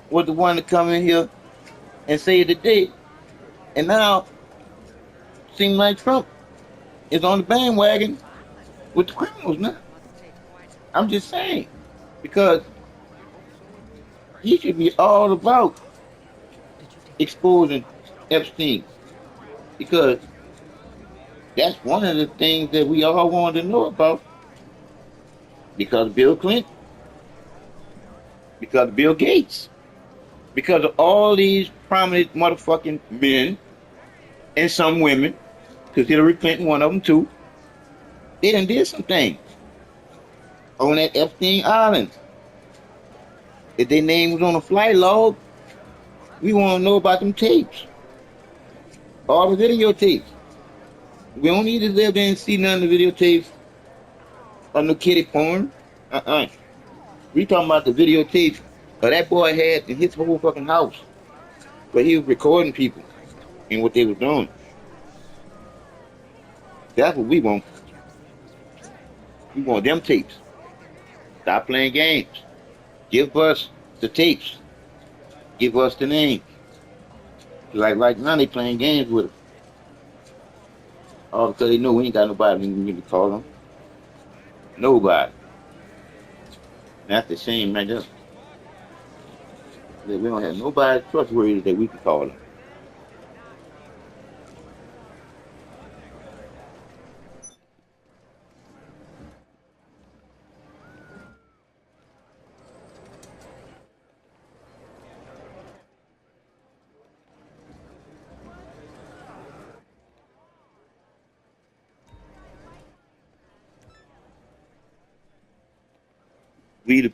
was the one to come in here and say the day, and now seems like Trump is on the bandwagon with the criminals now. I'm just saying because he should be all about exposing Epstein because that's one of the things that we all wanted to know about because of Bill Clinton, because of Bill Gates, because of all these prominent motherfucking men and some women, because Hillary Clinton, one of them too, they done did some things on that Epstein Island. If their name was on a flight log, we want to know about them tapes, all the videotapes. We don't need to live there and see none of the videotapes of no kitty porn. Uh-uh. We talking about the videotapes that boy had in his whole fucking house where he was recording people and what they was doing. That's what we want. We want them tapes. Stop playing games. Give us the tapes. Give us the names. Like right now they playing games with us. All because they know we ain't got nobody we can really call them. Nobody. That's the shame right there. That we don't have nobody trustworthy that we can call them. We the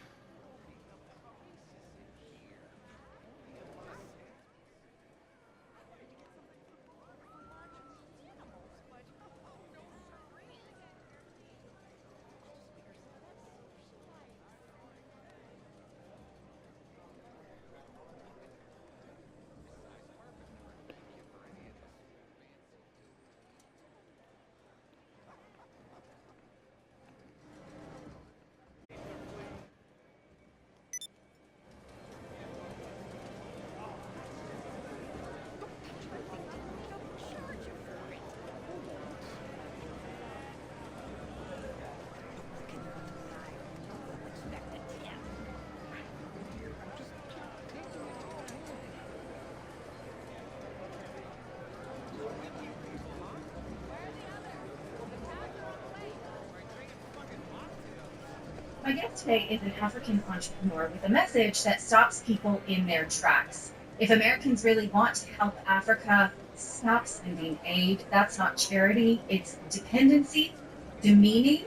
My guest today is an African entrepreneur with a message that stops people in their tracks. If Americans really want to help Africa, stop sending aid. That's not charity, it's dependency, demeaning.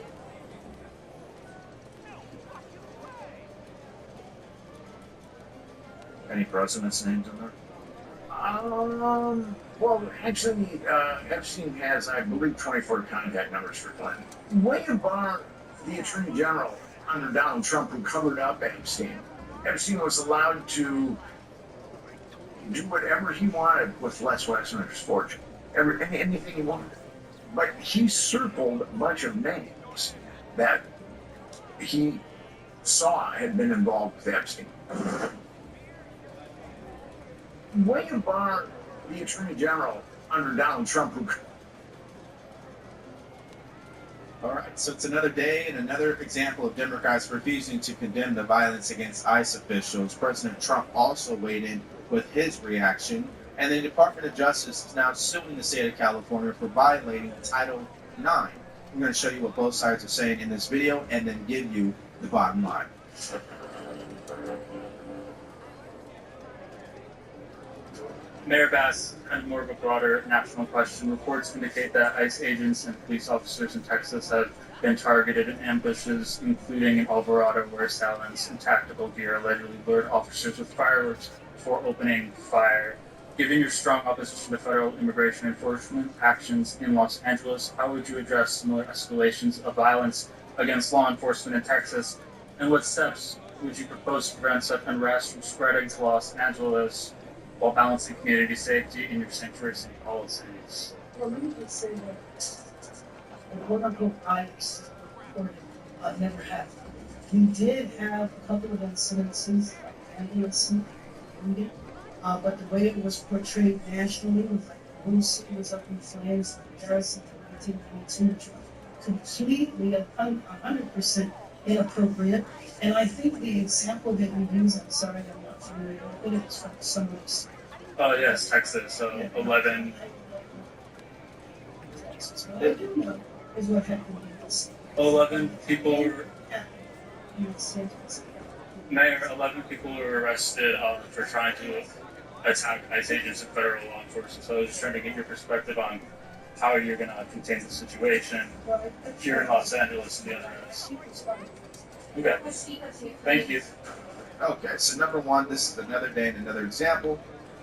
Any presidents' names in there? Well, actually, Epstein has, I believe, 24 contact numbers for Clinton. William Barr, the Attorney General under Donald Trump, who covered up Epstein. Epstein was allowed to do whatever he wanted with Les Wexner's fortune, anything he wanted. But he circled a bunch of names that he saw had been involved with Epstein. William Barr, the Attorney General under Donald Trump, who All right, so it's another day and another example of Democrats refusing to condemn the violence against ICE officials. President Trump also weighed in with his reaction, and the Department of Justice is now suing the state of California for violating Title IX. I'm going to show you what both sides are saying in this video and then give you the bottom line. Mayor Bass, kind of more of a broader national question. Reports indicate that ICE agents and police officers in Texas have been targeted in ambushes, including in Alvarado, where assailants in tactical gear allegedly lured officers with fireworks before opening fire. Given your strong opposition to federal immigration enforcement actions in Los Angeles, how would you address similar escalations of violence against law enforcement in Texas? And what steps would you propose to prevent such unrest from spreading to Los Angeles while balancing community safety in your sanctuary city policies? Well, let me just say that quote unquote ICE reported never happened. We did have a couple of incidences of vandalism read it. But the way it was portrayed nationally was like Lucy was up in flames, like Harrison from 1992, which was completely 100% inappropriate. And I think the example that we use, I'm sorry, I'm not familiar with it, it's from some of the Oh yes, Texas. So 11. Texas. What I do know is what happened in this. 11 people were, In the sentence. Mayor, 11 people were arrested for trying to attack ICE agents and federal law enforcement. So I was just trying to get your perspective on how you're going to contain the situation here in Los Angeles and the other areas. Okay, thank you. Okay, so number one, this is another day and another example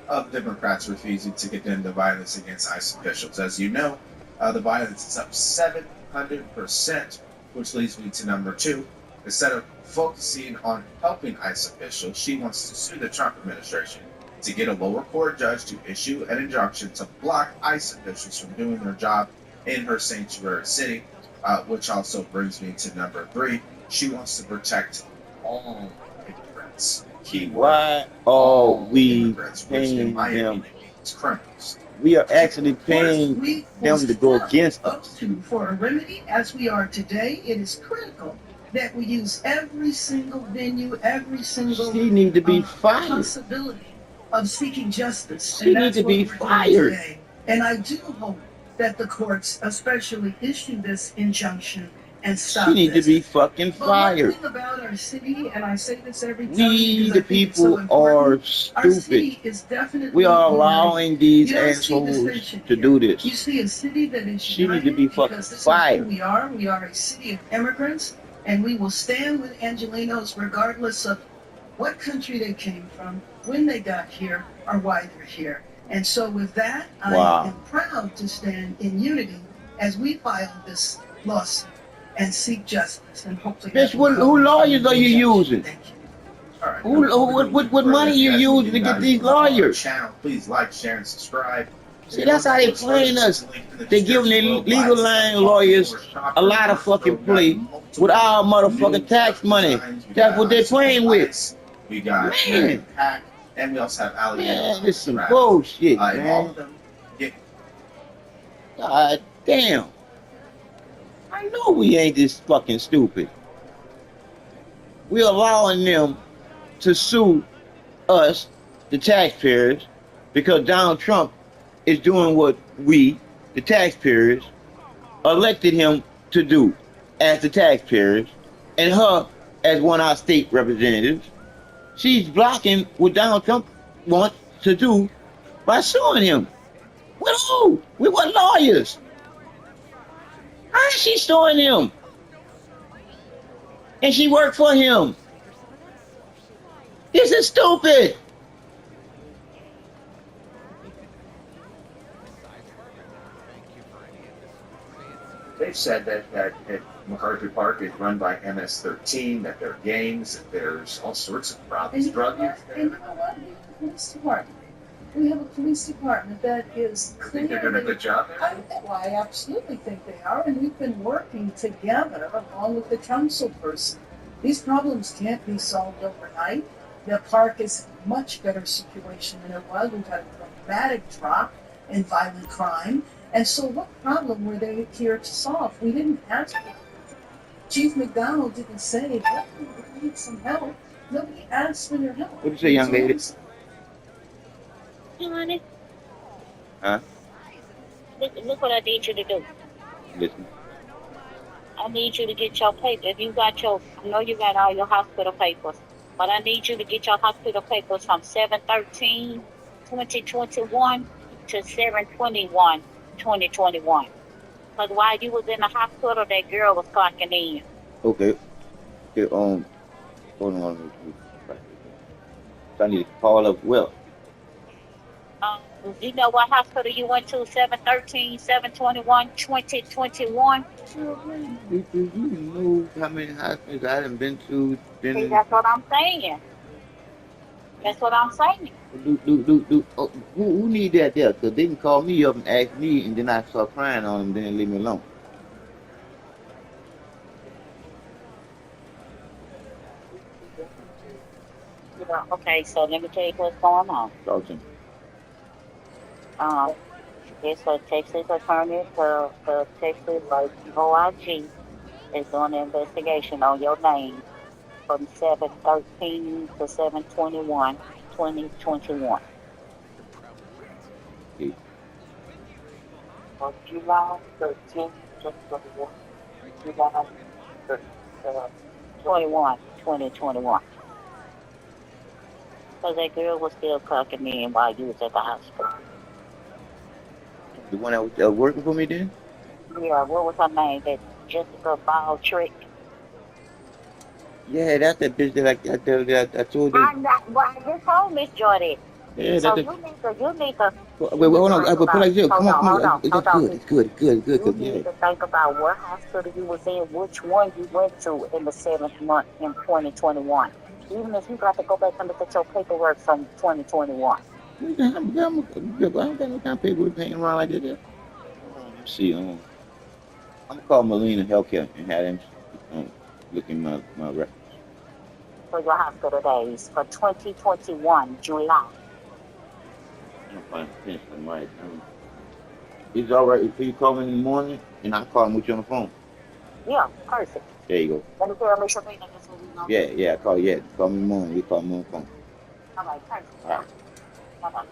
of Democrats refusing to condemn the violence against ICE officials. As you know, the violence is up 700%, which leads me to number two. Instead of focusing on helping ICE officials, she wants to sue the Trump administration to get a lower court judge to issue an injunction to block ICE officials from doing their job in her sanctuary city, which also brings me to number three. She wants to protect all immigrants. Keyword, Why are we immigrants, which in paying my them? opinion means criminals. We are actually paying We them to go will against up us. to for a remedy as we are today. It is critical that we use every single venue, every single She need to be fired. possibility of seeking justice. She And need that's to what be we're doing fired. today. And I do hope that the courts especially issue this injunction and stop She need to this. be fucking But one fired. thing about our city, and I say this every time We, because the I think it's so people, are important, our stupid. city is definitely We are united. allowing these You don't see assholes dissension to here. do You this. see a city that is She need to united be fucking because this is who fired. we are. We are a city of immigrants, and we will stand with Angelenos regardless of what country they came from, when they got here, or why they're here. And so with that, Wow. I am proud to stand in unity as we file this lawsuit and seek justice, and hopefully that Bitch, will who come lawyers from are you injunction. using? Thank you. All right. What money you using to get these lawyers? Channel, please like, share, and subscribe. See, that's how they playing us. They giving their legal line lawyers a lot of fucking play with our motherfucking tax money. That's what they're playing with. We got Man. Pack, and we also have Ali. Man, this is some bullshit, And all man. of them get God damn. I know we ain't this fucking stupid. We're allowing them to sue us, the taxpayers, because Donald Trump is doing what we, the taxpayers, elected him to do as the taxpayers, and her as one of our state representatives. She's blocking what Donald Trump wants to do by suing him. With who? With what lawyers? How is she suing him? And she worked for him. This is stupid. They've said that MacArthur Park is run by MS-13, that there are gangs, that there's all sorts of And problems, you know drug use. what? And you know what? We have a police department. We have a police department that is I think they're doing a clearly. good job there. I absolutely think they are, and we've been working together along with the council person. These problems can't be solved overnight. The park is in a much better situation than it was. We've had a dramatic drop in violent crime. And so what problem were they here to solve? We didn't have to. Chief McDonald didn't say, "Hey, we need some help." Nobody asked for their help. What'd you say, young lady? Honey, Huh? look what I need you to do. Listen. I need you to get your paper. If you got your, I know you got all your hospital papers, but I need you to get your hospital papers from 7/13/2021 to 7/21/2021. Because while you was in the hospital, that girl was clocking in. Okay. Okay, hold on. So I need to call up Will. You know what hospital you went to? 7/13/7/21/2021. Do you know how many hospitals I done been to? See, that's what I'm saying. That's what I'm saying. Who need that there? Because they can call me up and ask me, and then I start crying on them, then they leave me alone. You know, Okay, so let me tell you what's going on. Talk to me. It's a Texas attorney the Texas OIG is doing an investigation on your name from 7/13 to 7/21, 2021. Yeah. From July 13th to 21, July 21, 2021. Because that girl was still clocking me in while you was at the hospital. The one that was working for me then? Yeah, what was her name? That Jessica Ball Trick. Yeah, that's that bitch that I told you. I'm not. Well, I just told Miss Jordan. Yeah, So that's you need to, you need to, wait, hold on. think But about. like this, come Hold on, on, come hold on. on, hold That's on. good. It's good. Good. You Yeah. need to think about what hospital you was in, which one you went to in the 7th month in 2021. Even if you got to go back and look at your paperwork from 2021. I don't got no kind of paperwork hanging around like that. Hold on, let me see. I'm gonna call Molina Healthcare and have them look in my records. For your hospital days for 2021, July. I'm gonna find finish them right. It's all right if you call me in the morning and I call him with you on the phone. Yeah, perfect. There you go. Let me tell Miss Sabrina this so we know. Yeah. Call me in the morning. We call me on the phone. All right, perfect. All right. Bye-bye.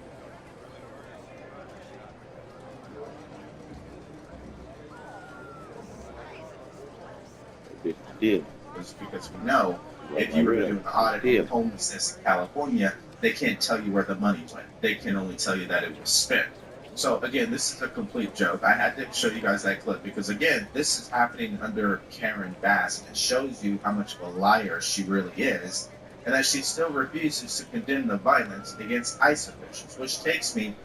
It's still. It's because we know if you were to do an audit on homelessness in California, they can't tell you where the money went. They can only tell you that it was spent. So again, this is a complete joke. I had to show you guys that clip because again, this is happening under Karen Bass, and it shows you how much of a liar she really is, and that she still refuses to condemn the violence against ICE officials, which takes me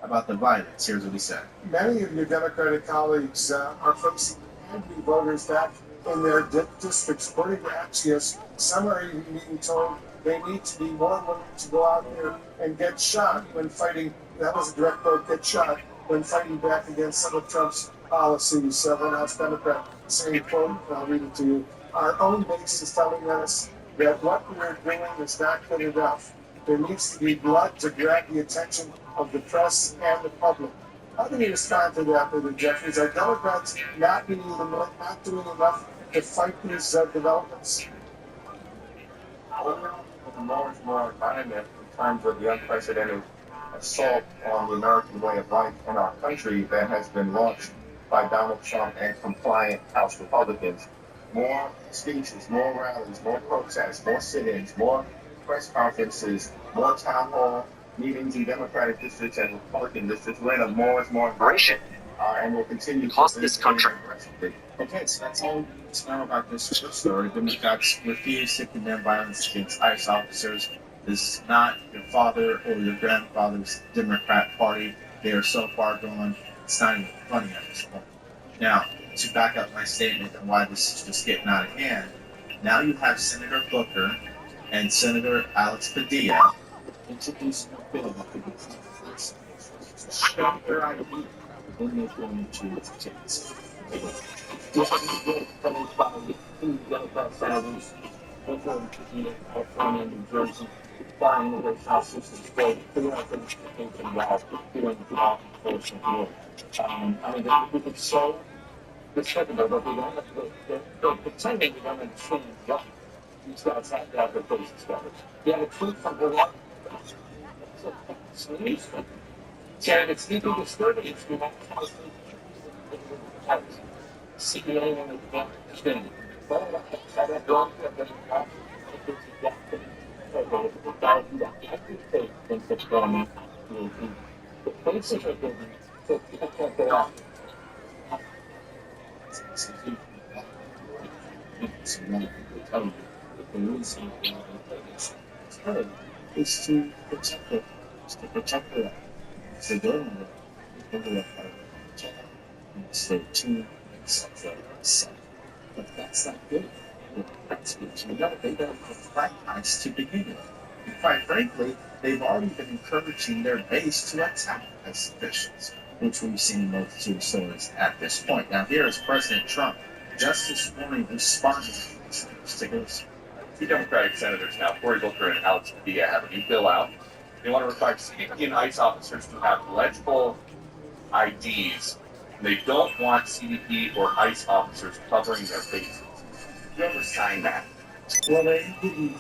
about the violence. Here's what he said. Many of your Democratic colleagues are facing angry voters back in their districts, putting axios. Some are even being told they need to be more willing to go out there and get shot when fighting. That was a direct quote, get shot when fighting back against some of Trump's policies. One House Democrat saying, quote, and I'll read it to you, our own base is telling us that what we're doing is not good enough. There needs to be blood to grab the attention of the press and the public. How do you respond to that, Mr. Jeffries? Are Democrats not doing enough to fight these developments? More and more environment in terms of the unprecedented assault on the American way of life in our country that has been launched by Donald Trump and compliant House Republicans. More speeches, more rallies, more protests, more sit-ins, more press conferences, more town hall meetings in Democratic districts and Republican districts. We're in a more and more aggression, and will continue across this country. Okay, so that's all we need to know about this story. Democrats refuse to condemn violence against ICE officers. This is not your father or your grandfather's Democrat Party. They are so far gone, it's not even funny at this point. Now, to back up my statement and why this is just getting out of hand, now you have Senator Booker and Senator Alex Padilla introducing a bill that could be controversial. Share their ID, then they're going to protect. Two Democrat senators, Booker and Padilla, California, New Jersey, filing with their House systems for clear identification laws, doing the law enforcement here. We could show the second, but they're pretending we don't understand what these guys have to have their faces covered. You have a tweet from Hawaii. Saying it's deeply disturbing if you want to CBA and the thing. The faces are building, so people can't get out. Is to protect it. It's to protect it. So doing it, it's 13, etc. But that's not good. That's good. They don't fight ICE to begin with. And quite frankly, they've already been encouraging their base to attack ICE officials, which we've seen in multitude of stories at this point. Now, here is President Trump just this morning responded to these things. Take a listen. Two Democratic senators now, Cory Booker and Alex Padilla, have a new bill out. They want to require CBP and ICE officers to have legible IDs. They don't want CBP or ICE officers covering their faces. You ever sign that? Well, they didn't.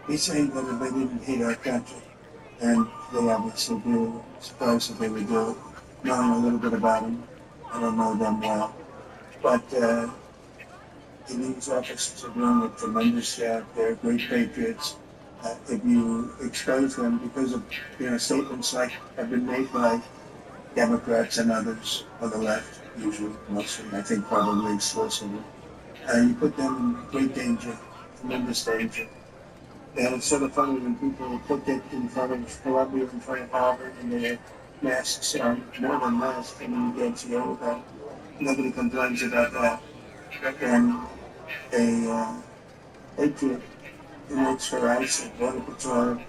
He's saying that they didn't hate our country, and they obviously do. I'm surprised that they would do it. Knowing a little bit about them, I don't know them well, but the news officers are doing a tremendous job. They're great patriots. If you expose them because of statements like have been made by Democrats and others on the left, usually, mostly, I think probably exclusively, you put them in great danger, tremendous danger. And it's sort of funny when people put it in front of Columbia, in front of Harvard, and their masks on, more than masks, and you can't see all of that. Nobody complains about that. And a patriot who works for ICE and Border Patrol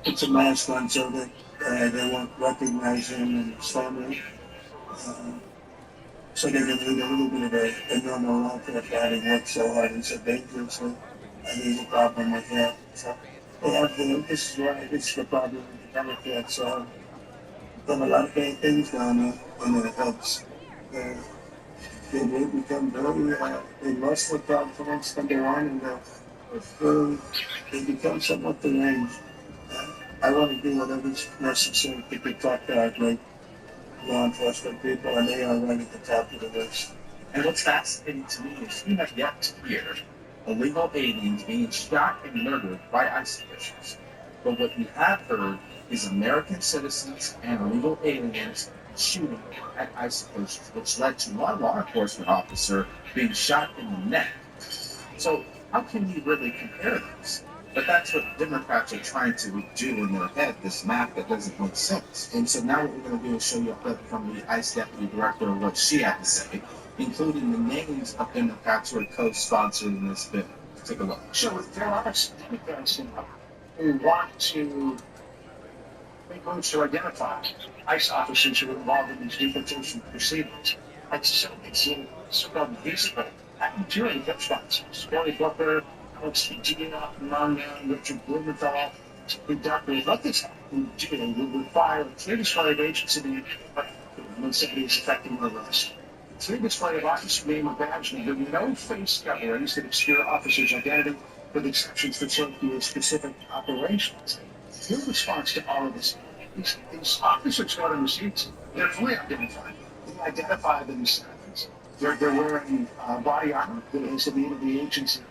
puts a mask on so that they won't recognize him and his family. So they can lead a little bit of a normal life after having worked so hard and so dangerously. And there's a problem with that. So they have this is the problem with the Democrats. Done a lot of bad things down there in their heads. They become very, they lost their confidence, number one, and they become somewhat deranged. I want to do whatever's necessary to protect our great law enforcement people, and they are right at the top of the list. And what's fascinating to me is we have yet to hear illegal aliens being shot and murdered by ICE officials. But what we have heard is American citizens and illegal aliens shooting at ICE officials, which led to one law enforcement officer being shot in the neck. So how can you really compare these? But that's what Democrats are trying to do in their head, this map that doesn't make sense. And so now what we're going to do is show you a clip from the ICE Deputy Director of what she had to say, including the names of Democrats who are co-sponsoring this bill. Take a look. So there are some Democrats who want to make moves to identify ICE officers who are involved in these deportation proceedings. And so it's so-called visible during the sponsors. Cory Booker, Alex Padilla, among Richard Blumenthal, Dr. Lucas, who would require a clear display of agency when somebody is effecting an arrest. Clear display of officer name or badge number, no face coverings that obscure officers' identity, with exceptions for safety of specific operations. In response to all of this, these officers go on the seats, they're fully identified. They identify themselves. They're wearing body armor that is the name of the agency.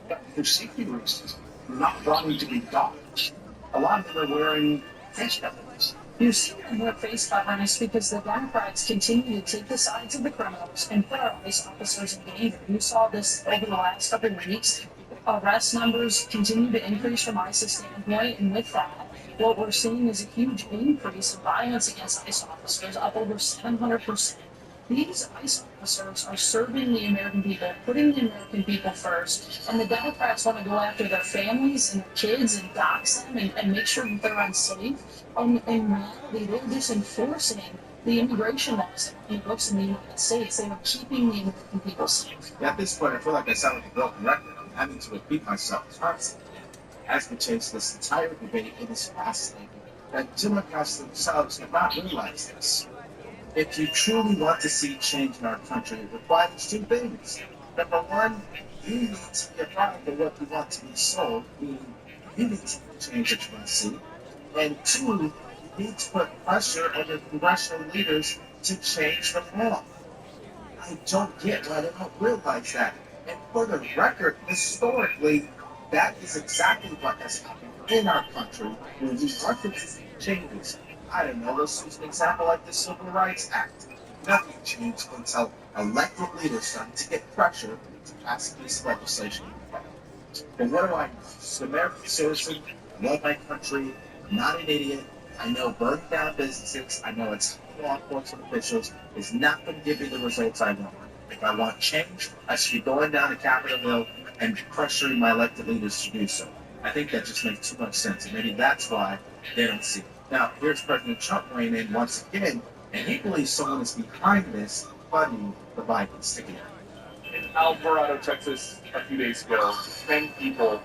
But for safety reasons, not wanting to be dogs, a lot of them are wearing face coverings. You see them wear face coverings because the Democrats continue to take the sides of the criminals and put our ICE officers in danger. You saw this over the last couple of weeks. Arrest numbers continue to increase from ICE's standpoint, and with that, what we're seeing is a huge increase in violence against ICE officers, up over 700%. These ICE officers are serving the American people, putting the American people first, and the Democrats want to go after their families and their kids and dox them and make sure that they're unsafe. And in reality, they're just enforcing the immigration laws that are books in the United States. They are keeping the American people safe. At this point, I feel like I sound like a broken record. I'm having to repeat myself constantly. As pertains to this entire debate, it is fascinating that Democrats themselves have not realized this. If you truly want to see change in our country, it requires two things. Number one, you need to be a product of what you want to be sold, meaning you need to change what you want to see. And two, you need to put pressure on your congressional leaders to change the law. I don't get why they don't realize that. And for the record, historically, that is exactly what has happened in our country when we reference changes. I don't know, let's use an example like the Civil Rights Act. Nothing changed until elected leaders started to get pressure to pass this legislation. But what do I know? As an American citizen, I love my country, I'm not an idiot. I know burning down businesses, I know it's law enforcement officials is not going to give me the results I want. If I want change, I should be going down to Capitol Hill and pressuring my elected leaders to do so. I think that just makes too much sense, and maybe that's why they don't see it. Now, here's President Trump weighing in once again, and he believes someone is behind this funding the Bidens together. Alvarado, Texas, a few days ago, 10 people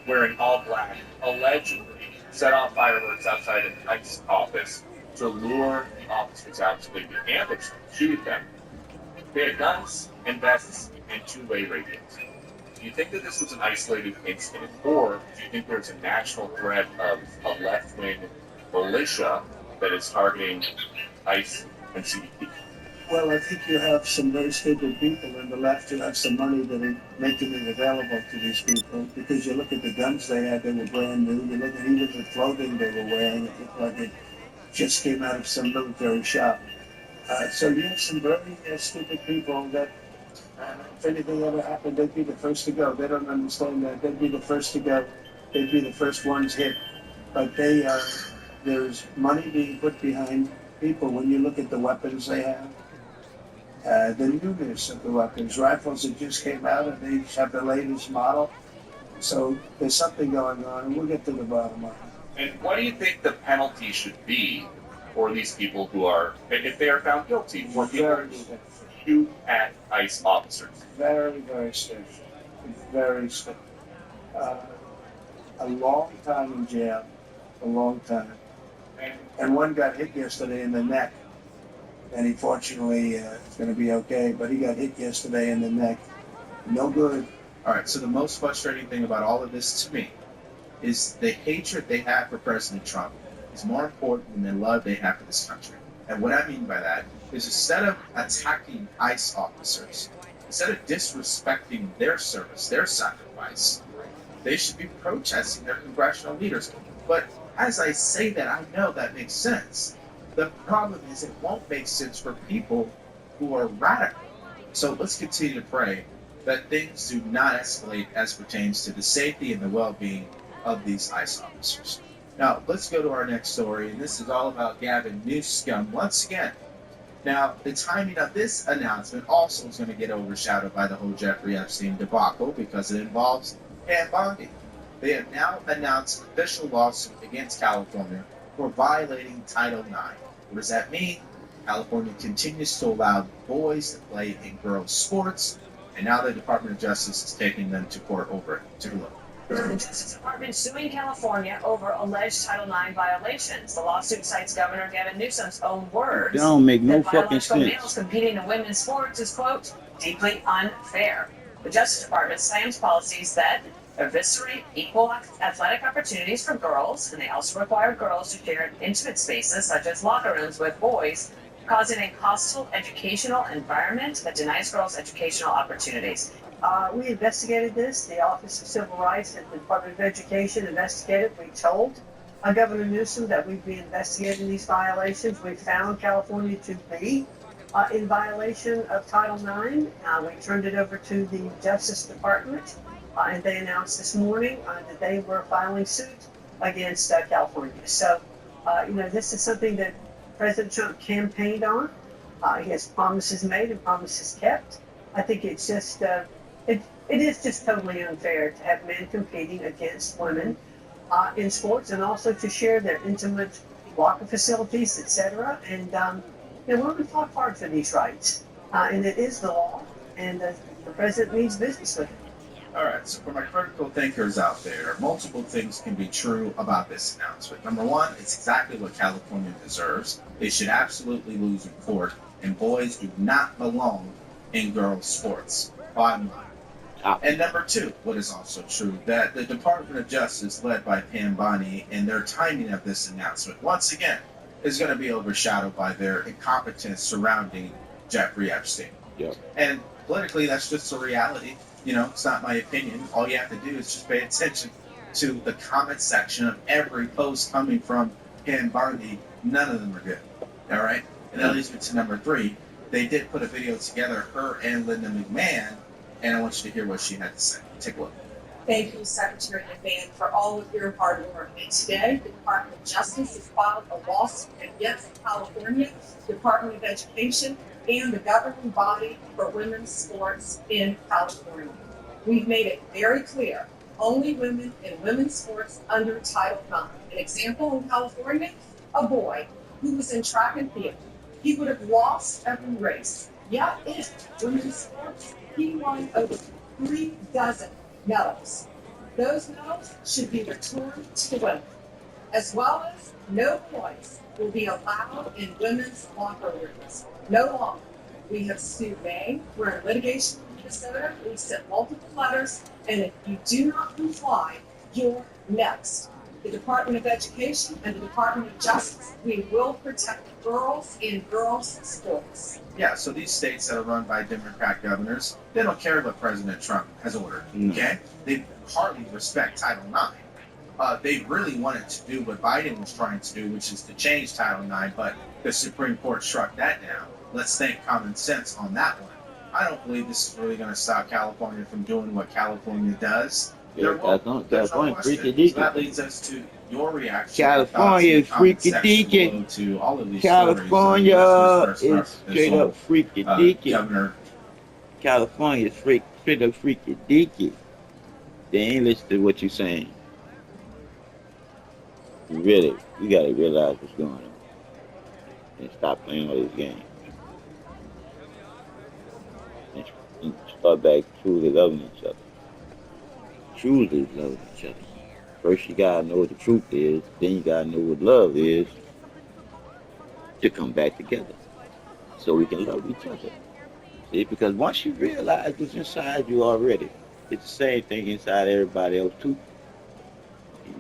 wearing all black allegedly set off fireworks outside an ICE office to lure the officers out so they could ambush them, shoot them. They had guns and vests and two-way radios. Do you think that this was an isolated incident, or do you think there's a national threat of a left-wing militia that is targeting ICE and CBP? Well, I think you have some very stupid people in the left who have some money that are making it available to these people. Because you look at the guns they had, they were brand new. You look at even the clothing they were wearing, it looked like it just came out of some military shop. So you have some very stupid people that, if anything ever happened, they'd be the first to go. They don't understand that. They'd be the first to go. They'd be the first ones hit. But there's money being put behind people when you look at the weapons they have. The newness of the weapons, rifles that just came out, and they have the latest model. So there's something going on, and we'll get to the bottom line. And what do you think the penalty should be for these people who are, if they are found guilty, for people who shoot at ICE officers? Very, very stiff. Very stiff. A long time in jail. A long time. And one got hit yesterday in the neck. And he fortunately is going to be okay, but he got hit yesterday in the neck. No good. All right, so the most frustrating thing about all of this to me is the hatred they have for President Trump is more important than the love they have for this country. And what I mean by that is instead of attacking ICE officers, instead of disrespecting their service, their sacrifice, they should be protesting their congressional leaders. But as I say that, I know that makes sense. The problem is it won't make sense for people who are radical. So let's continue to pray that things do not escalate as pertains to the safety and the well-being of these ICE officers. Now, let's go to our next story, and this is all about Gavin Newsom once again. Now, the timing of this announcement also is going to get overshadowed by the whole Jeffrey Epstein debacle because it involves Pam Bondi. They have now announced an official lawsuit against California for violating Title IX. What does that mean? California continues to allow boys to play in girls' sports, and now the Department of Justice is taking them to court over it. Take a look. The Justice Department suing California over alleged Title IX violations. The lawsuit cites Governor Gavin Newsom's own words. That don't make no that fucking biological sense. males competing in women's sports is, quote, deeply unfair. The Justice Department slams policies that eviscerate equal athletic opportunities for girls, and they also require girls to share intimate spaces such as locker rooms with boys, causing a hostile educational environment that denies girls educational opportunities. We investigated this. The Office of Civil Rights and the Department of Education investigated. We told Governor Newsom that we'd be investigating these violations. We found California to be in violation of Title IX. We turned it over to the Justice Department, and they announced this morning that they were filing suit against California. So, this is something that President Trump campaigned on. He has promises made and promises kept. I think it's just, it is just totally unfair to have men competing against women in sports, and also to share their intimate locker facilities, etc. And women fought hard for these rights, and it is the law, and the president means business with it. All right, so for my critical thinkers out there, multiple things can be true about this announcement. Number one, it's exactly what California deserves. They should absolutely lose in court, and boys do not belong in girls' sports. Bottom line. And number two, what is also true, that the Department of Justice, led by Pam Bondi, and their timing of this announcement, once again, is going to be overshadowed by their incompetence surrounding Jeffrey Epstein. Yep. And politically, that's just a reality. It's not my opinion. All you have to do is just pay attention to the comment section of every post coming from Pam Bondi. None of them are good. All right? And that leads me to number three. They did put a video together, her and Linda McMahon, and I want you to hear what she had to say. Take a look. Thank you, Secretary McMahon, for all of your hard work. And today, the Department of Justice has filed a lawsuit against California Department of Education and the governing body for women's sports in California. We've made it very clear, only women in women's sports under Title IX. An example in California, a boy who was in track and field. He would have lost every race. Yet if women's sports he won over 3 dozen medals. Those medals should be returned to the women, as well as no boys will be allowed in women's locker rooms. No longer. We have sued Maine. We're in litigation in Minnesota. We've sent multiple letters, and if you do not comply, you're next. The Department of Education and the Department of Justice, we will protect girls in girls' sports. Yeah, so these states that are run by Democrat governors, they don't care what President Trump has ordered, okay? They hardly respect Title IX. They really wanted to do what Biden was trying to do, which is to change Title IX, but the Supreme Court struck that down. Let's think common sense on that one. I don't believe this is really going to stop California from doing what California does. California freaky So deaky. that leads us to your reaction. California is freaky deaky. To all of these California stories. is straight up freaky deaky. Governor. California is straight up freaky deaky. They ain't listening to what you're saying. Really, we gotta realize what's going on and stop playing all these games. And start back truly loving each other. Truly loving each other. First you gotta know what the truth is, then you gotta know what love is to come back together. So we can love each other. See, because once you realize what's inside you already, it's the same thing inside everybody else too.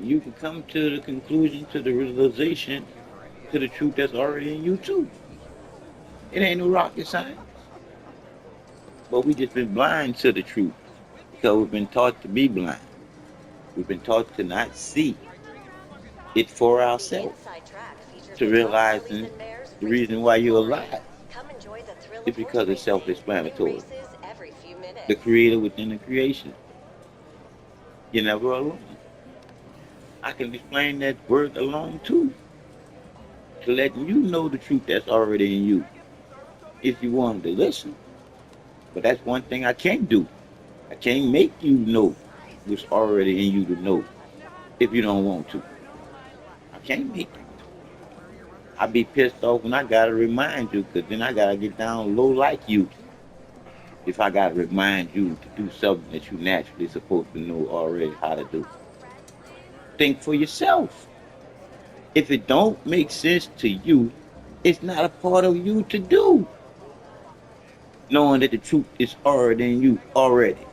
You can come to the conclusion, to the realization, to the truth that's already in you too. It ain't no rocket science. But we just been blind to the truth because we've been taught to be blind. We've been taught to not see it for ourselves. To realizing the reason why you're alive is because it's self-explanatory. The creator within the creation. You're never alone. I can explain that word alone too. To let you know the truth that's already in you. If you wanted to listen. But that's one thing I can't do. I can't make you know what's already in you to know if you don't want to. I can't make you. I be pissed off when I gotta remind you, because then I gotta get down low like you. If I gotta remind you to do something that you naturally supposed to know already how to do. Think for yourself. If it don't make sense to you, it's not a part of you to do. Knowing that the truth is already in you already.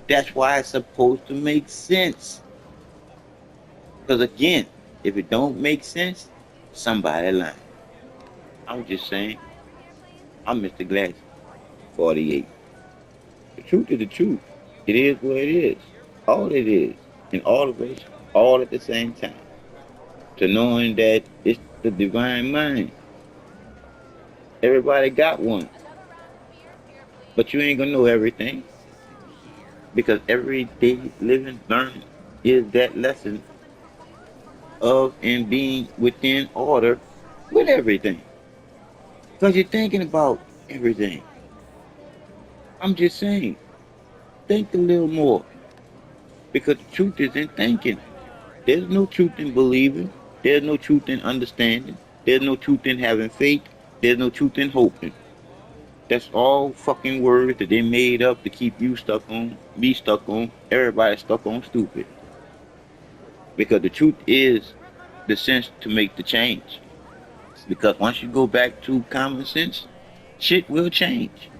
That's why it's supposed to make sense. Because again, if it don't make sense, somebody lying. I'm just saying, I'm Mr. Glass, 48. The truth is the truth. It is what it is. All it is. In all of it, all at the same time. To knowing that it's the divine mind. Everybody got one. But you ain't gonna know everything. Because every day living, learning is that lesson of and being within order with everything. Because you're thinking about everything. I'm just saying, think a little more. Because the truth is in thinking. There's no truth in believing. There's no truth in understanding. There's no truth in having faith. There's no truth in hoping. That's all fucking words that they made up to keep you stuck on, me stuck on, everybody stuck on stupid. Because the truth is the sense to make the change. Because once you go back to common sense, shit will change.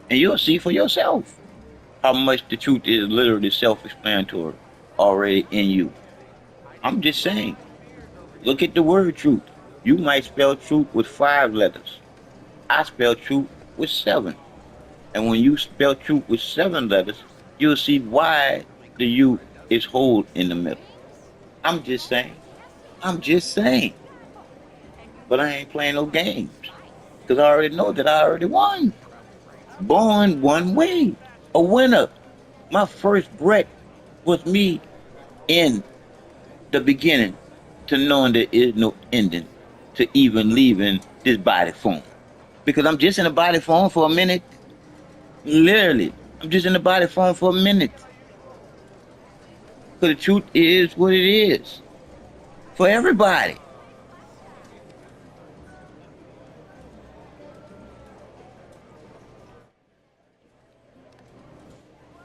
And you'll see for yourself how much the truth is literally self-explanatory already in you. I'm just saying, look at the word truth. You might spell truth with 5 letters. I spell truth with 7. And when you spell truth with 7 letters, you'll see why the U is whole in the middle. I'm just saying. I'm just saying. But I ain't playing no games. Because I already know that I already won. Born one way. A winner. My first breath was me in the beginning to knowing there is no ending to even leaving this body form. Because I'm just in a body form for a minute. Literally. I'm just in the body form for a minute. Because the truth is what it is. For everybody.